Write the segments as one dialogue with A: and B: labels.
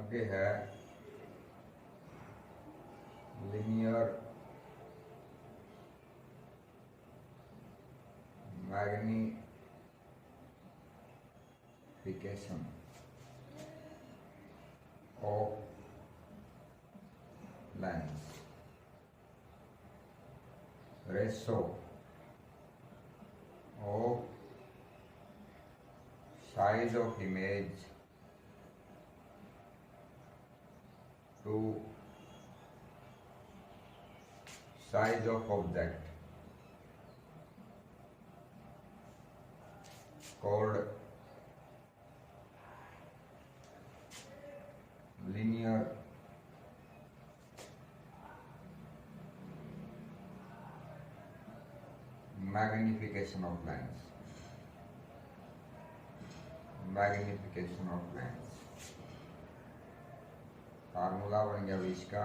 A: आगे है linear magnification of lens, ratio of size of image to size of object called linear magnification of lens. Magnification of lens formula बन गया भी इसका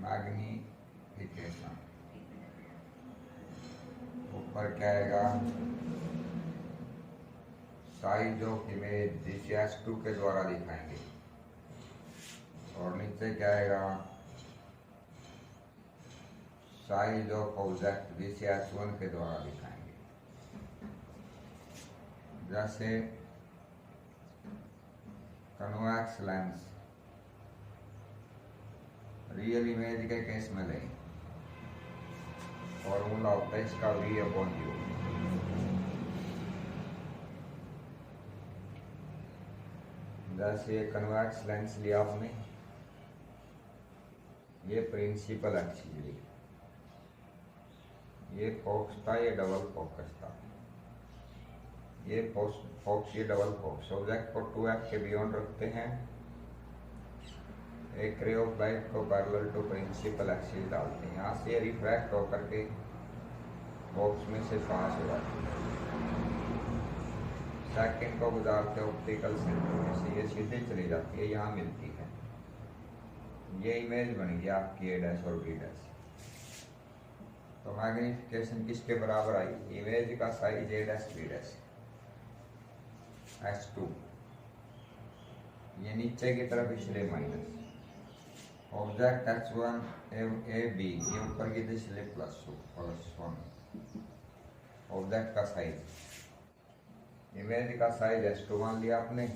A: magnification. ऊपर क्या आएगा साइज ऑफ इमेज जिसे S2 के द्वारा दिखाएंगे और नीचे क्या आएगा साइज ऑफ ऑब्जेक्ट जिसे S1 के द्वारा दिखाएंगे। जैसे कन्वेक्स लेंस रियल इमेज के केस में लें फॉर्मूला होता है इसका V/U। जैसे ये कन्वेक्स लेंस लिया आपने, ये प्रिंसिपल एक्सिस ली, ये फोकस था, ये डबल फोकस था, ये फोकस ये डबल फोकस। ऑब्जेक्ट को 2f के बियॉन्ड रखते हैं, एक रे ऑफ लाइट को पैरेलल टू प्रिंसिपल एक्सिस डालते हैं, यहाँ से रिफ्रैक्ट होकर के बॉक्स में से पास हो जाती है। सेकंड को गुजारते ऑप्टिकल सेंटर में से ये सीधे चली जाती है, यहाँ मिलती है। ये इमेज बन गया आपकी A' और B'। तो मैग्निफिकेशन किसके बराबर आई? इमेज का साइज A' B' S2, ये नीचे की तरफ इसलिए माइनस, ऑब्जेक्ट H1 AB ये ऊपर की तरफ इसलिए +1। ऑब्जेक्ट का साइज, इमेज का साइज S2 मान लिया आपने,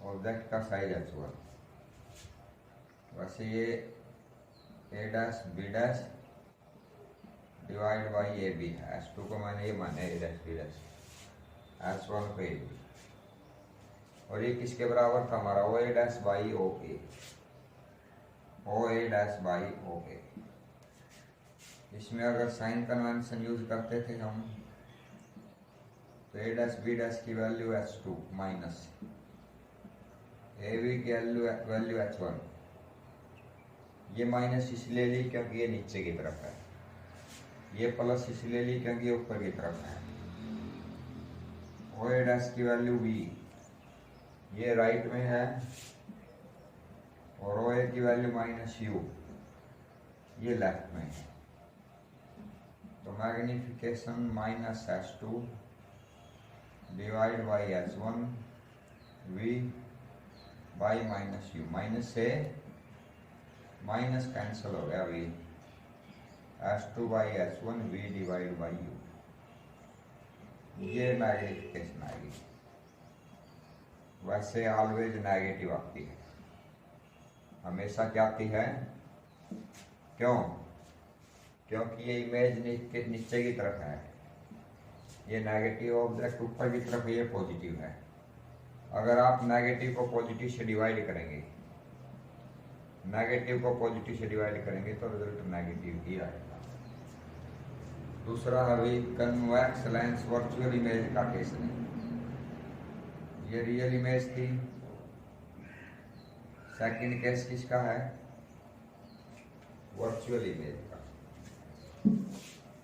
A: ऑब्जेक्ट का साइज H1। वैसे ये A' B' divide by AB है। S2 को मैंने ये माना A' B' S1 पे AB, और ये किसके बराबर था हमारा? OA' by OA, OA' by OA। इसमें अगर साइन कन्वेंशन यूज करते थे हम तो A' B' की वैल्यू S2 माइनस AB की वैल्यू H1। ये माइनस इसलिए ली क्योंकि ये नीचे की तरफ है, ये प्लस इसलिए ली क्योंकि ये ऊपर की तरफ है। OA' की वैल्यू V ये राइट में है, और OA की वैल्यू -U ये लेफ्ट में है। तो magnification -S2 divide by S1 V by -U, minus से माइनस कैंसिल हो गया, V S2 by S1 V divide by U, ये मैग्निफिकेशन आएगी। वैसे ऑलवेज नेगेटिव आती है, हमेशा क्या आती है? क्यों? क्योंकि ये इमेज नीचे की तरफ है, ये नेगेटिव ऑब्जेक्ट ऊपर की तरफ, ये पॉजिटिव है। अगर आप नेगेटिव को पॉजिटिव से डिवाइड करेंगे, नेगेटिव को पॉजिटिव से डिवाइड करेंगे तो रिजल्ट नेगेटिव ही आएगा। दूसरा अभी कन्वेक्स लेंस वर्चुअल इमेज का केस नहीं, ये रियल इमेज थी। सेकंड केस किसका है? वर्चुअल इमेज का।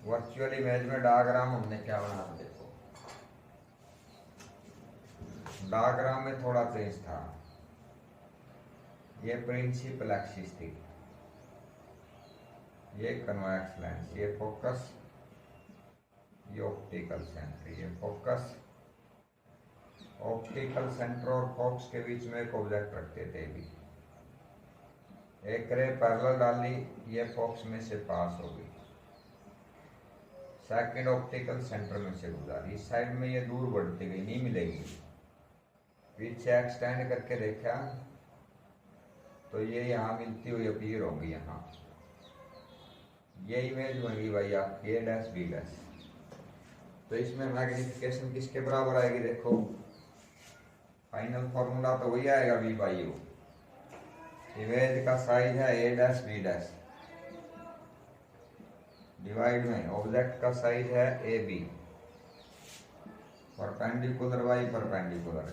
A: वर्चुअल इमेज में डायग्राम हमने क्या बना, देखो डायग्राम में थोड़ा चेंज था। ये प्रिंसिपल एक्सिस थी, ये कन्वेक्स लेंस, ये फोकस, ये ऑप्टिकल सेंटर, ये फोकस ऑप्टिकल सेंटर और फोकस के बीच में एक ऑब्जेक्ट रखते थे भी, एक रे पैरेलल डाली, ये फोकस में से पास हो गई, सेकंड ऑप्टिकल सेंटर में से गुजारी, इस साइड में ये दूर बढ़ती गई, नहीं मिलेगी, पीछे एक्सटेंड करके देखा तो ये यहाँ मिलती हुई अपीयर होगी, यहाँ ये इमेज बन गई भाई आपकी ए डैश बी डैश। तो इसमें मैग्निफिकेशन किसके बराबर आएगी, देखो फाइनल फॉर्मूला तो वही आएगा वी बाई यू। इमेज का साइज है A dash B dash, divide में ऑब्जेक्ट का साइज है A B, perpendicular by perpendicular,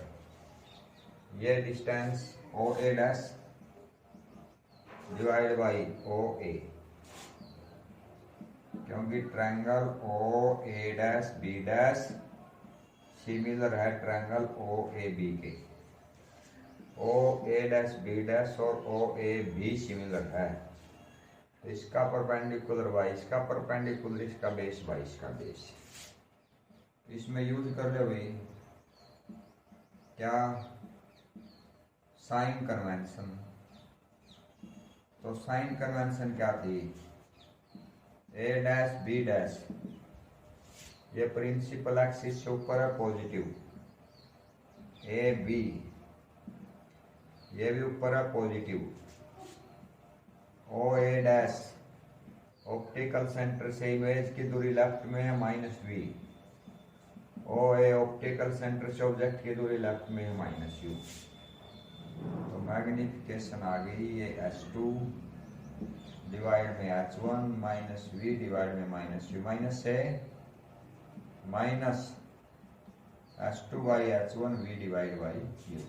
A: ये distance O A dash divide by O A, क्योंकि triangle O A dash B dash similar है triangle O A B के, O A dash B dash और O A B similar है, तो इसका perpendicular by इसका perpendicular, इसका base by इसका बेस। इसमें यूज कर लो भाई क्या, साइन कन्वेंशन। तो साइन कन्वेंशन क्या थी, ए डैश बी डैश ये प्रिंसिपल एक्सिस से ऊपर है पॉजिटिव, ए बी ये भी ऊपर है positive, O A dash optical centre से इमेज की दूरी लेफ्ट में है minus V, O A optical centre से ऑब्जेक्ट की दूरी लेफ्ट में है माइनस यू। तो मैग्निफिकेशन आ गई ये H2 डिवाइड में H1 माइनस वी डिवाइड में माइनस यू, माइनस से minus H2 by H1 V divide by U,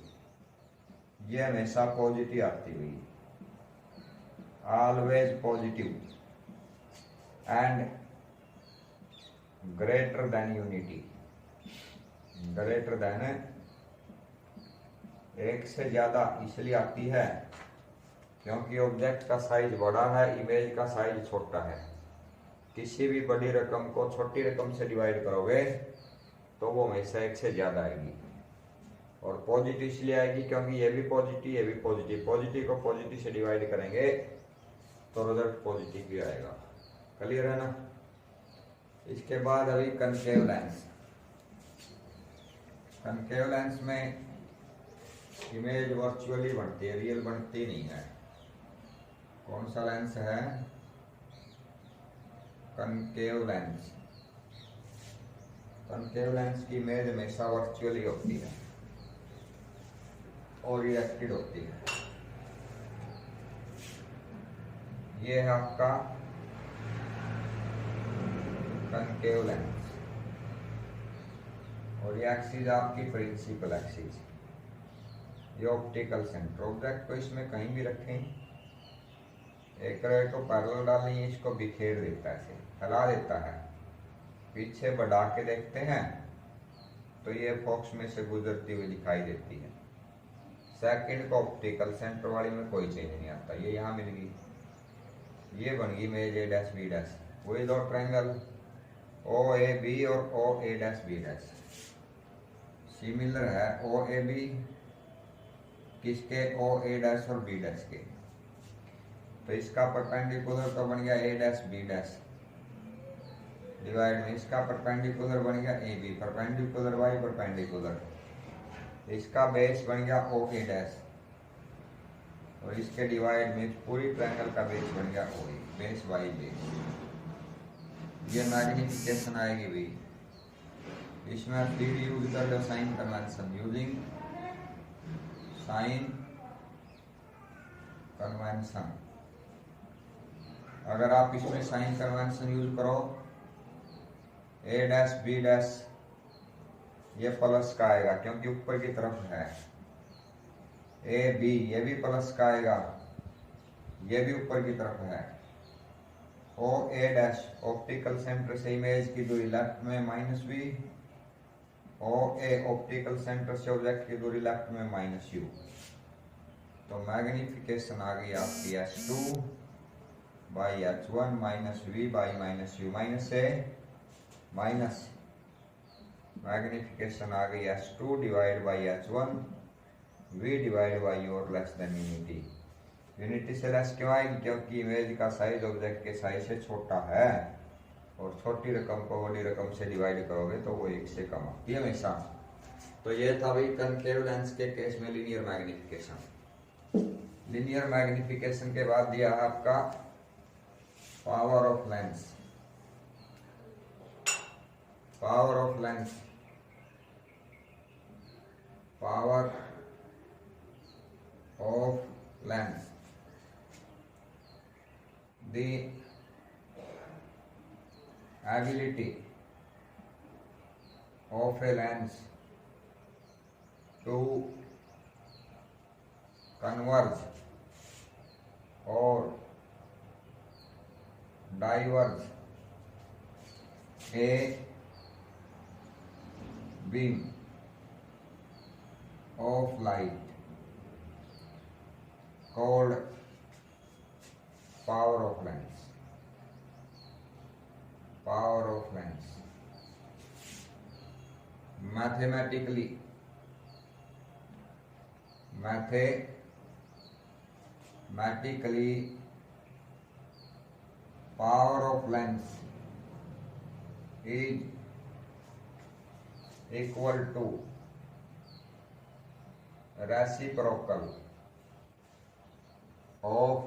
A: ये हमेशा पॉजिटिव आती हुई, always positive and greater than unity, greater then एक से ज्यादा इसलिए आती है क्योंकि ऑब्जेक्ट का साइज बड़ा है, इमेज का साइज छोटा है। किसी भी बड़ी रकम को छोटी रकम से डिवाइड करोगे तो वो हमेशा एक से ज्यादा आएगी, और पॉजिटिव इसलिए आएगी क्योंकि ये भी पॉजिटिव ये भी पॉजिटिव, पॉजिटिव को पॉजिटिव से डिवाइड करेंगे तो रिजल्ट पॉजिटिव भी आएगा। क्लियर है ना। इसके बाद अभी कनकेव लेंस, कनकेव लेंस में इमेज वर्चुअली बनती है, रियल बनती नहीं है। कौन सा लेंस है, कनकेव लेंस। कनकेव लेंस की इमेज हमेशा वर्चुअली होती है और रिएक्टेड होती है। ये है आपका कनकेव लेंस और ये एक्सिस आपकी प्रिंसिपल एक्सिस, ये ऑप्टिकल सेंटर। ऑब्जेक्ट को इसमें कहीं भी रखें, एक रे को पैरेलल डालें, इसको बिखेर देता है, फैला देता है, पीछे बढ़ा के देखते हैं तो ये फोकस में से गुजरती हुई दिखाई देती है। सेकंड को ऑप्टिकल सेंटर वाली में कोई चेंज नहीं आता, ये यहाँ मिल गई, ये बन गई image A dash B dash. वही दो ट्रायंगल ओ ए बी और O A dash B dash similar है, ओ ए बी किसके, ओ ए डैश और बी डैश के। तो इसका परपेंडिकुलर तो बन गया A dash B dash divide में इसका परपेंडिकुलर बन गया A B, perpendicular by perpendicular, इसका बेस बन गया ओ ए डैश और इसके डिवाइड में पूरी ट्रायंगल का बेस बन गया O A, base by base. ये मैग्निफिकेशन आएगी भी। इसमें फिर यूज कर लो sign convention, using sign convention. अगर आप इसमें साइन कन्वेंशन यूज करो, ए डैश बी डैश ये प्लस का आएगा क्योंकि ऊपर की तरफ है, ए बी ये भी प्लस का आएगा, ये भी ऊपर की तरफ है, O A dash optical centre से इमेज की दूरी लेफ्ट में minus B, O A optical centre से ऑब्जेक्ट की दूरी लेफ्ट में माइनस यू। तो मैग्निफिकेशन आ गई आपकी H2 by H1 minus V by minus U, minus से माइनस मैग्निफिकेशन आ गई S2 divide by H1 V divide by और लेस देन यूनिटी। यूनिटी से लेस क्यों आएगी? क्योंकि इमेज का साइज ऑब्जेक्ट के साइज से छोटा है और छोटी रकम को बड़ी रकम से डिवाइड करोगे तो वो एक से कम आती है हमेशा। तो ये था भाई कनकेव लेंस के केस में लीनियर मैग्निफिकेशन। लीनियर मैग्निफिकेशन के बाद दिया है आपका power of lens. Power of lens, power of lens, the ability of a lens to converge or diverge a beam of light called power of lens. Power of lens. Mathematically, power of lens is equal to reciprocal of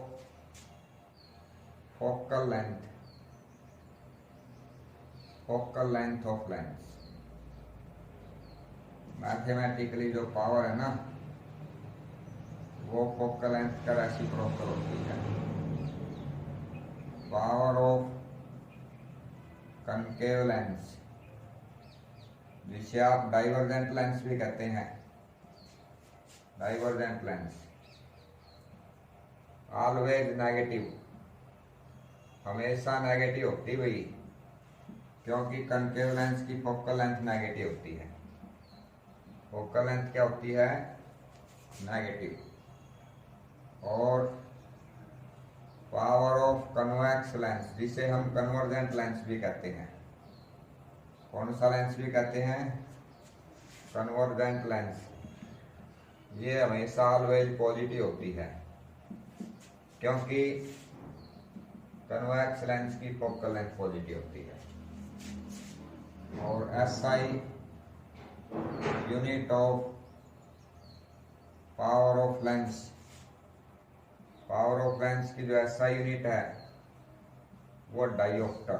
A: focal length of lens। Mathematically जो power है ना वो focal length का reciprocal होती है। Power of concave lens, जिसे आप divergent lens भी कहते हैं, डाइवर्जेंट लेंस ऑलवेज नेगेटिव, हमेशा नेगेटिव होती भाई, क्योंकि कनकेव लेंस की फोकल लेंथ नेगेटिव होती है। फोकल लेंथ क्या होती है? नेगेटिव। और पावर ऑफ कन्वेक्स लेंस, जिसे हम कन्वर्जेंट लेंस भी कहते हैं। कौन सा लेंस भी कहते हैं? Convergent lens. ये हमेशा ऑलवेज पॉजिटिव होती है, क्योंकि कन्वेक्स लेंस की फोकल लेंथ पॉजिटिव होती है। और SI unit of power of lens, power of lens की जो SI यूनिट है वो डायोप्टर।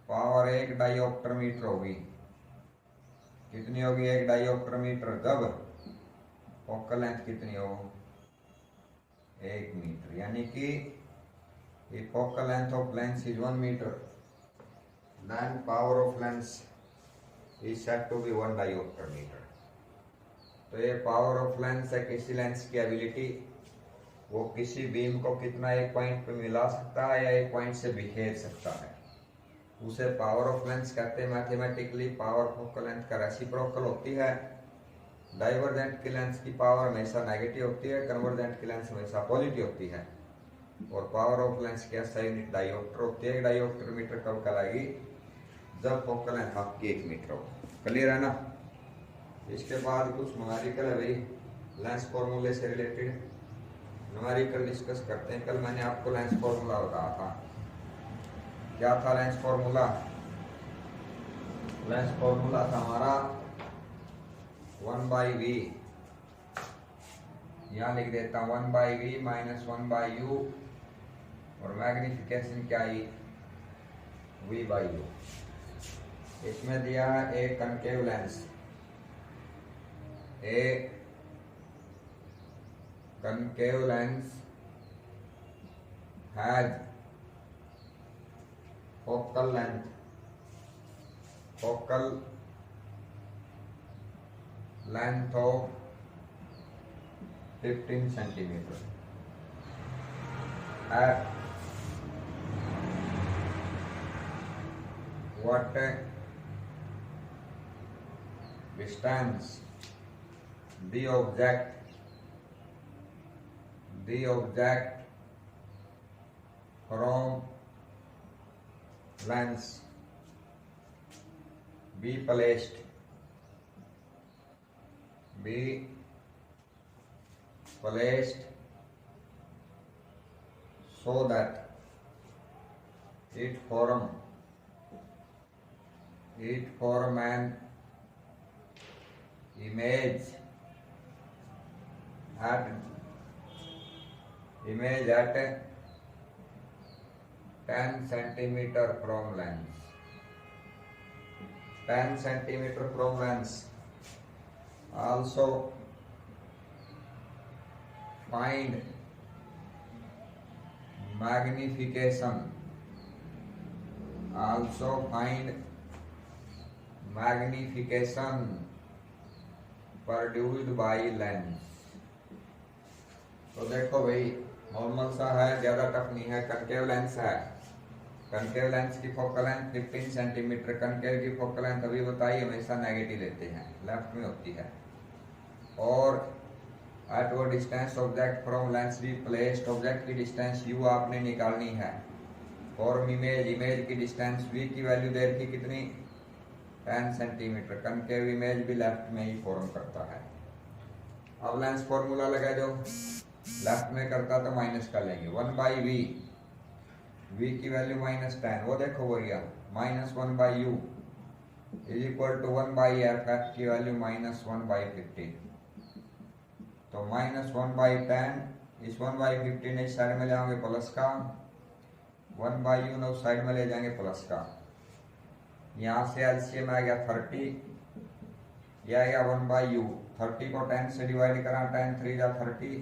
A: पावर 1 डायोप्टर मीटर होगी। कितनी होगी 1 डायोप्टर मीटर? जब फोकल लेंथ कितनी हो? 1 मीटर। यानी कि the focal length of lens is 1 meter, then power of lens is said to be 1 diopter meter। तो ये पावर ऑफ लेंस है किसी लेंस की एबिलिटी, वो किसी बीम को कितना एक पॉइंट पे मिला सकता है या एक पॉइंट से बिखेर सकता है, उसे पावर ऑफ लेंस कहते हैं। मैथमेटिकली पावर फोकल लेंथ का रेसिप्रोकल होती है। डाइवर्जेंट की लेंस की पावर हमेशा नेगेटिव होती है, कन्वर्जेंट की लेंस हमेशा पॉजिटिव होती है। और पावर ऑफ लेंस की SI यूनिट डायोप्टर होती है। डायोप्टर मीटर कब कहलाएगी? जब फोकल लेंथ आपकी 1 मीटर हो। क्लियर है ना? इसके बाद कुछ न्यूमेरिकल है भाई, लेंस फॉर्मूले से रिलेटेड न्यूमेरिकल डिस्कस करते हैं। कल मैंने आपको लेंस फॉर्मूला बताया था। क्या था लेंस फॉर्मूला? लेंस फॉर्मूला था हमारा 1/v, यहाँ लिख देता हूँ 1/v माइनस 1/u, और मैग्निफिकेशन क्या आई? v/u। इसमें दिया है a concave lens, a concave lens has focal length of 15 centimeter at what distance the object from lens be placed so that it form an image at 10 centimeter from lens. 10 centimeter from lens. Also find magnification. Produced by lens. तो देखो भाई, normal सा है, ज्यादा tough नहीं है। Concave lens है, concave lens की फोकल लेंथ 15 सेंटीमीटर। कनकेव की फोकल लेंथ अभी बताई, हमेशा नेगेटिव लेते हैं, लेफ्ट में होती है। और एट वो distance object from lens be placed, object की डिस्टेंस यू आपने निकालनी है। फॉर्म इमेज की डिस्टेंस वी की वैल्यू देर की कितनी, 10 सेंटीमीटर। कनकेव इमेज भी लेफ्ट में ही फॉर्म करता है। अब लेंस फॉर्मूला लगा दो, लेफ्ट में करता तो माइनस कर लेंगे। 1/v, v की वैल्यू -10, वो देखो वो गया -1/u is equal to 1/f, f की वैल्यू -1/50। तो -1/10, इस 1/50 इस साइड में ले जाओगे प्लस का, 1/u ना उस साइड में ले जाएंगे प्लस का। यहाँ से एलसीएम आ गया 30, यह आ गया 1/u। 30 को 10 से डिवाइड करा, 10 3 जा 30,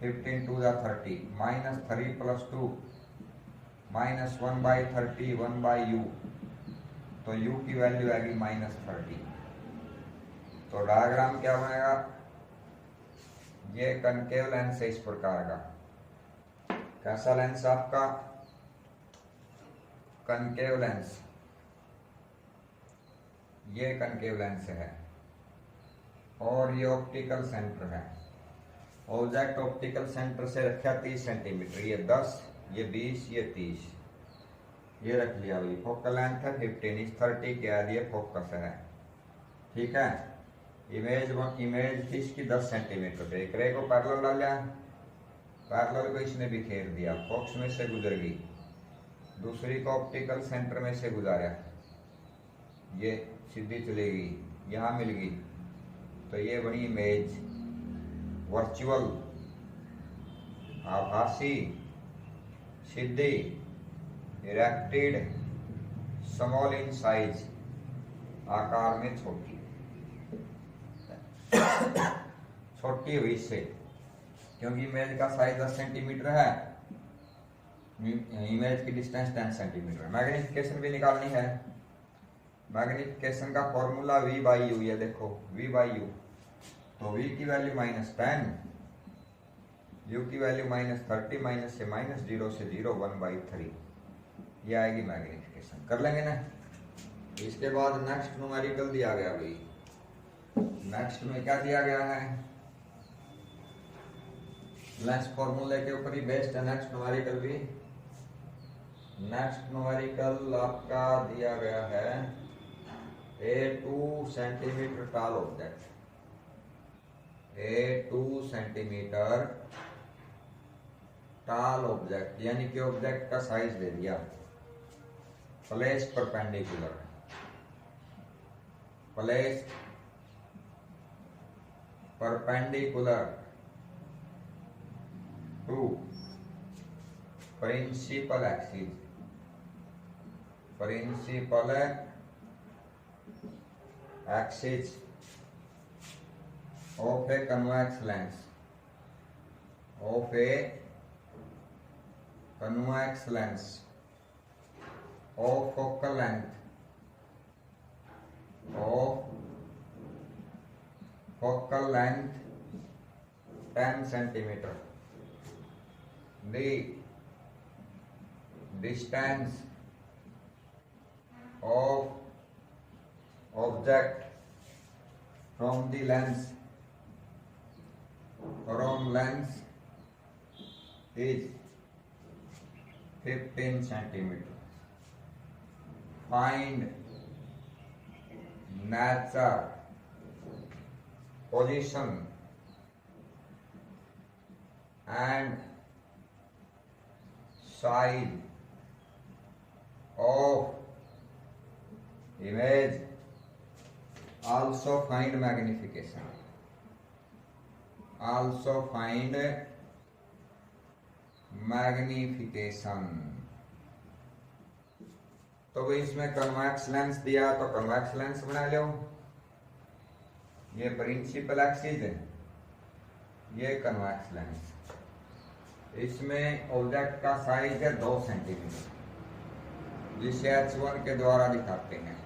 A: 15 2 जा 30, -3 + 2 -1/30, 1/u। तो u की वैल्यू आएगी -30। तो डायग्राम क्या बनेगा, ये कनकेव लेंस है इस प्रकार का। कैसा लेंस आपका, कनकेव लेंस। ये कनकेव लेंस है और ये ऑप्टिकल सेंटर है। ऑब्जेक्ट ऑप्टिकल सेंटर से रखा 30 सेंटीमीटर, ये 10, ये 20, ये 30, ये रख लिया भाई। फोकल लेंथ है 15, इस 30 के बाद ये फोकस है, ठीक है। इमेज थी इसकी 10 सेंटीमीटर पे, एक रे को पैरेलल डाला, पैरेलल को इसने बिखेर दिया, फोकस में से गुजर गई, दूसरी को ऑप्टिकल सेंटर में से गुजारा, ये सीधी चली गई, यहाँ मिल गई, तो ये बनी इमेज। वर्चुअल, आभासी, सीधी, इरेक्टेड, स्मॉल इन साइज, आकार में छोटी, छोटी हुई से, क्योंकि इमेज का साइज 10 सेंटीमीटर है, इमेज की डिस्टेंस 10 सेंटीमीटर। मैग्निफिकेशन भी निकालनी है। मैग्निफिकेशन का फॉर्मूला v/u, ये देखो v/u। तो v की वैल्यू -10, u की वैल्यू -30, माइनस से -0 से 0, 1/3, ये आएगी मैग्निफिकेशन। कर लेंगे ना। इसके बाद नेक्स्ट न्यूमेरिकल दिया गया भाई। नेक्स्ट में क्या दिया गया है, लेंस फॉर्मूले के ऊपर ही बेस्ड है नेक्स्ट न्यूमेरिकल भी। नेक्स्ट न्यूमेरिकल आपका दिया गया है a 2 centimetre tall object, a 2 centimetre tall object, यानी कि ऑब्जेक्ट का साइज दे दिया। Place perpendicular, place perpendicular to principal axis, principal axis of a convex lens, of a convex lens of focal length, of focal length 10 centimeter. The distance of object from the lens is 15 centimeter. Find nature, position and size of image. Also find magnification. Also find magnification. तो भाई इसमें convex lens दिया तो convex lens बना लो। ये principal axis है, ये convex lens. इसमें ऑब्जेक्ट का साइज है 2 सेंटीमीटर, जिसे H1 के द्वारा दिखाते हैं।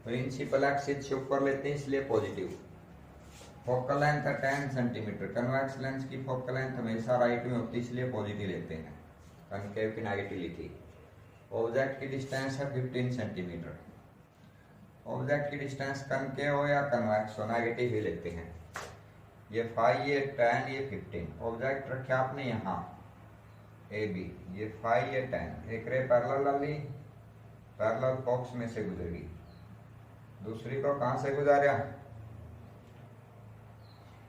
A: प्रिंसिपल एक्सिस से ऊपर लेते हैं इसलिए पॉजिटिव। फोकल लेंथ है 10 सेंटीमीटर। कन्वेक्स लेंस की फोकल लेंथ हमेशा राइट में होती है इसलिए पॉजिटिव लेते हैं, कनकेव की नेगेटिव लिखी। ऑब्जेक्ट की डिस्टेंस है 15 सेंटीमीटर। ऑब्जेक्ट की डिस्टेंस कनकेव हो या कन्वेक्स हो नेगेटिव ही लेते हैं। ये 5, ये 10, ये 15। ऑब्जेक्ट रखे आपने यहाँ ए बी, ये 5, ये 10। एक रे पैरेलल ली, पैरेलल बॉक्स में से गुजरेगी। दूसरी को कहाँ से गुजारा?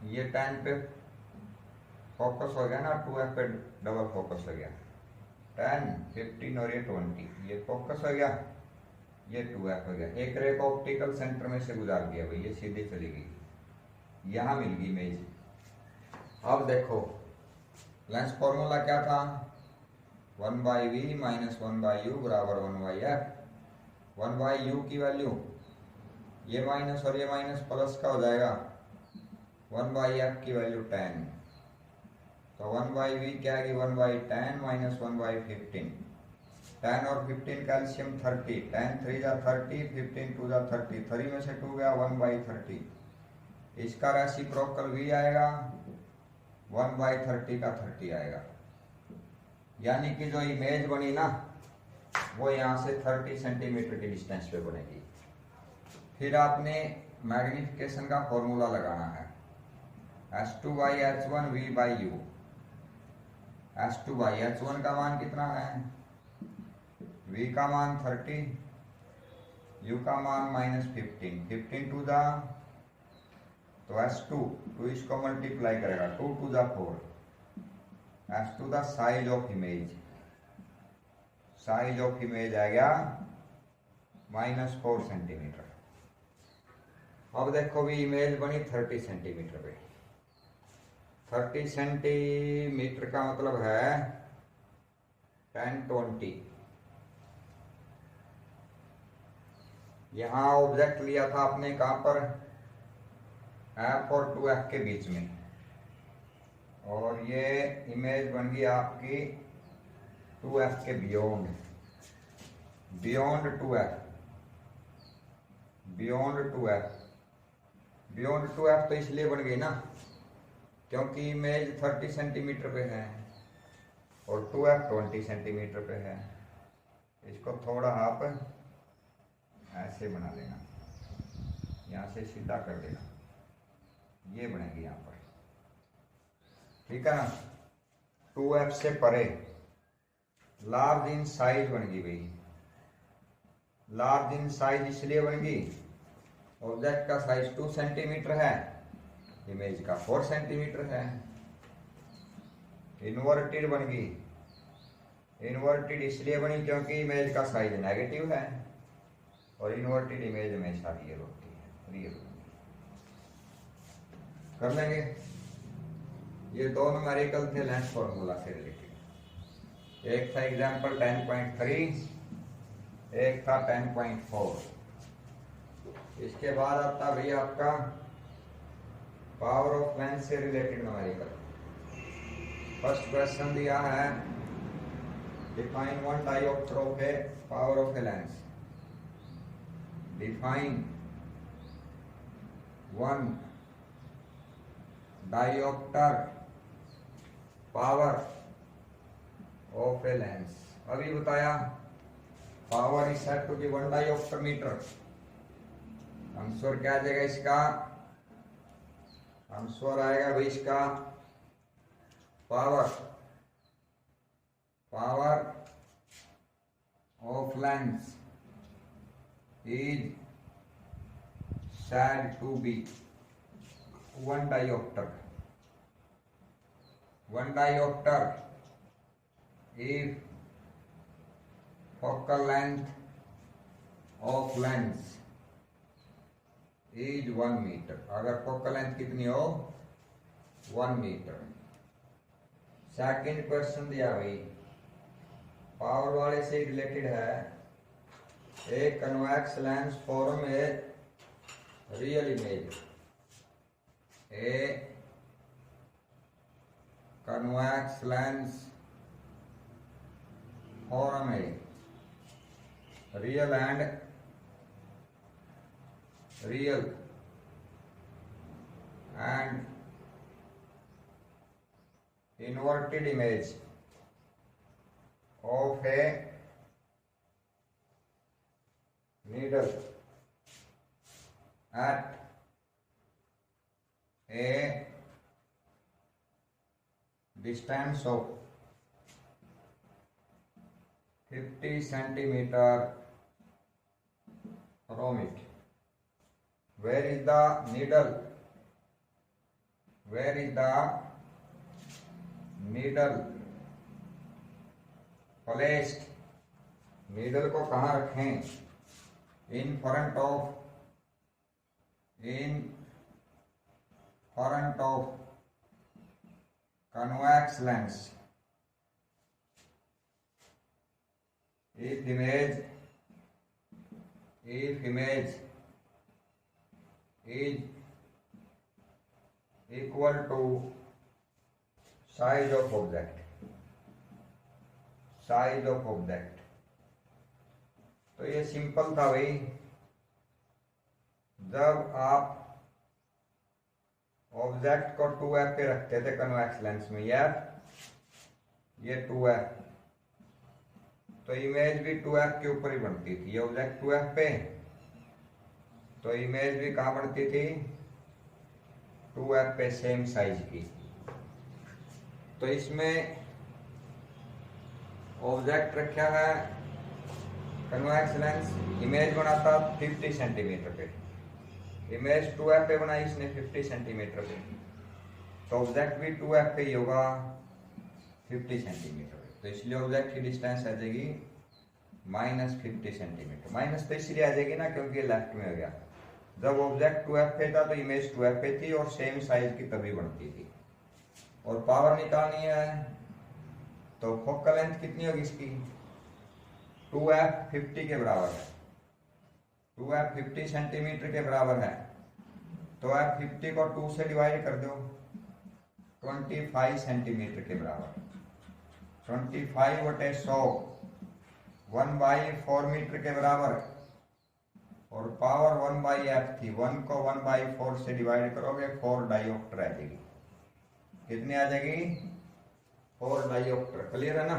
A: ये 10 पे फोकस हो गया ना, 2F पे डबल फोकस हो गया। 10, 15 और ये 20, ये फोकस हो गया, ये 2F हो गया। एक रे को ऑप्टिकल सेंटर में से गुजार दिया भाई, ये सीधे चली गई, यहां मिल गई इमेज। अब देखो लेंस फॉर्मूला क्या था? 1/v माइनस 1/u बराबर 1/f। 1/u की वैल्यू ये माइनस और ये माइनस प्लस का हो जाएगा, 1/f की वैल्यू 10। तो 1/v क्या है? 1/10 माइनस 1/15। 10 और 15 का एलसीएम 30। 10 3 जा 30, 15 2 जा 30। 3 में से 2 गया 1/30। इसका रेसिप्रोकल v आएगा, 1/30 का 30 आएगा। यानी कि जो इमेज बनी ना वो यहाँ से 30 सेंटीमीटर की डिस्टेंस पे बनेगी। फिर आपने मैग्निफिकेशन का फॉर्मूला लगाना है, S2/H1 V/U। S2/H1 का मान कितना है? V का मान 30, U का मान -15। 15 2 जा तो S2, 2 इसको मल्टीप्लाई करेगा, 2 2 जा 4। S2 the size of image, size of image आ गया -4 सेंटीमीटर। अब देखो भी इमेज बनी 30 सेंटीमीटर पे। 30 सेंटीमीटर का मतलब है 10 20। यहां ऑब्जेक्ट लिया था आपने कहां पर? F और 2F के बीच में, और ये इमेज बन गई आपकी 2F के beyond, beyond 2F, beyond 2F। Beyond 2F तो इसलिए बन गई ना क्योंकि इमेज 30 सेंटीमीटर पे है और 2F 20 सेंटीमीटर पे है। इसको थोड़ा आप ऐसे बना लेना, यहाँ से सीधा कर देना, ये बनेगी यहाँ पर, ठीक है ना। 2F से परे लार्ज इन साइज बन गई भाई। लार्ज इन साइज इसलिए बन गई, ऑब्जेक्ट का साइज 2 सेंटीमीटर है, इमेज का 4 सेंटीमीटर है। इन्वर्टेड बन गई, इन्वर्टेड इसलिए बनी क्योंकि इमेज का साइज नेगेटिव है और इन्वर्टेड इमेज हमेशा रियल होती है, रियल कर लेंगे। ये दो न्यूमेरिकल थे लेंस फॉर्मूला से रिलेटेड। एक था एग्जांपल 10.3, एक था 10.4। इसके बाद आता भाई आपका पावर ऑफ लेंस से रिलेटेड न्यूमेरिकल। फर्स्ट क्वेश्चन दिया है, define one dioptre of a power of a lens. Define one dioptre power of a lens. अभी बताया power is said to be 1 dioptre metre. Answer क्या आ जाएगा इसका? Answer आएगा भाई इसका power, power of lens is said to be 1 diopter. 1 diopter if focal length of lens is 1 meter. अगर फोकल लेंथ कितनी हो 1 मीटर। सेकंड क्वेश्चन दिया भाई पावर वाले से रिलेटेड है। A convex lens form a real image. A convex lens form a real and inverted image of a needle at a distance of 50 centimeter from it. Where is the needle? Where is the needle placed? needle को कहाँ रखें? in front of convex lens. If image is equal to size of object. तो ये simple था भाई। जब आप object को 2f पे रखते थे कन्वेक्स लेंस में, ये 2f, तो इमेज भी 2f के ऊपर ही बनती थी। ये ऑब्जेक्ट 2f पे, तो इमेज भी कहाँ बनती थी 2f पे, सेम साइज की। तो इसमें ऑब्जेक्ट रखा है कन्वेक्स लेंस, इमेज बनाता 50 सेंटीमीटर पे, इमेज 2f पे बनाई इसने 50 सेंटीमीटर पे, तो ऑब्जेक्ट भी 2f पे ही होगा 50 सेंटीमीटर पे। तो इसलिए ऑब्जेक्ट की डिस्टेंस आ जाएगी -50 सेंटीमीटर। माइनस तो इसलिए आ जाएगी ना क्योंकि लेफ्ट में हो गया। जब ऑब्जेक्ट 2f पे था तो इमेज 2f पे थी और सेम साइज की तभी बनती थी। और पावर निकालनी है तो फोकल लेंथ कितनी होगी इसकी 2f 50 के बराबर है, 2f 50 सेंटीमीटर के बराबर है। तो f 50 को 2 से डिवाइड कर दो, 25 सेंटीमीटर के बराबर। 25/100 1/4 मीटर के बराबर। और पावर 1/f थी, 1 को 1/4 से डिवाइड करोगे 4 डायोप्टर आ जाएगी। कितनी आ जाएगी 4 डायोप्टर। क्लियर है ना।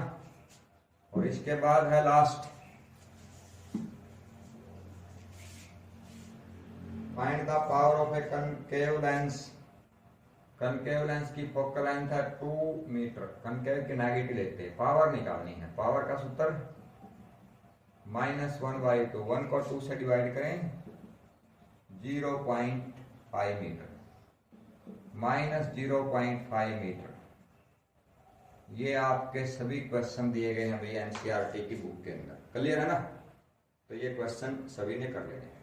A: और इसके बाद है last, find the power of A concave lens. Concave lens की फोकल लेंथ है 2 मीटर। कनकेव की नेगेटिव लेते हैं, पावर निकालनी है। पावर का सूत्र -1/2, 1 को 2 से डिवाइड करें 0.5 मीटर, -0.5 मीटर। ये आपके सभी क्वेश्चन दिए गए हैं भैया एनसीईआरटी की बुक के अंदर। क्लियर है ना। तो ये क्वेश्चन सभी ने कर लेने हैं।